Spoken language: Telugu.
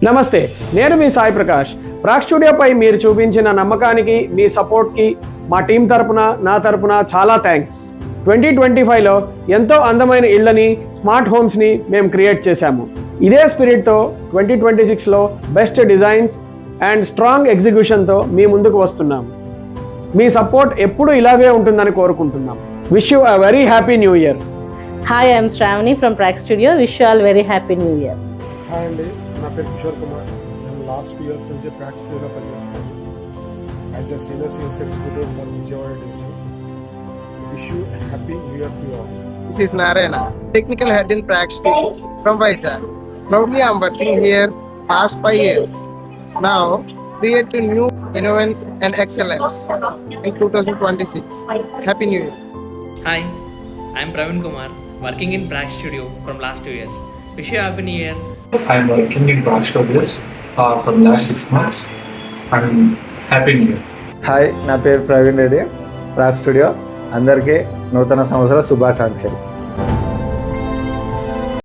నమస్తే, నేను మీ సాయి ప్రకాష్. ప్రాక్ స్టూడియోపై మీరు చూపించిన నమ్మకానికి, మీ సపోర్ట్కి మా టీం తరపున, నా తరపున చాలా థ్యాంక్స్. 2025లో ఎంతో అందమైన ఇళ్లని, స్మార్ట్ హోమ్స్ని మేము క్రియేట్ చేశాము. ఇదే స్పిరిట్తో 2026లో బెస్ట్ డిజైన్స్ అండ్ స్ట్రాంగ్ ఎగ్జిక్యూషన్తో మీ ముందుకు వస్తున్నాం. మీ సపోర్ట్ ఎప్పుడు ఇలాగే ఉంటుందని కోరుకుంటున్నాం. Wish you a very happy new year. Hi, I am Shravani from Prack Studio. Wish you all very happy new year. Hi అండి, నా పేరు కిషోర్ కుమార్. నేను లాస్ట్ 2 years నుంచి ప్రాక్ స్టూడియోలో పనిచేస్తున్నాను as a senior sales executive for Vijayawada division. Wish you happy new year to all. This is Narayana, technical head in Prack Studio from Vizag. Proudly I am working here past 5 years. Now, create new innovation and excellence in 2026. Happy New Year. Hi, I am Praveen Kumar, working in Prack Studio from last 2 years. Wish you a happy new year. I am working in Prack Studios from last 6 months and happy new year. Hi, నా పేరు ప్రవీణ్ రెడ్డి, ప్రాక్ స్టూడియో. అందరికీ నూతన సంవత్సర శుభాకాంక్షలు.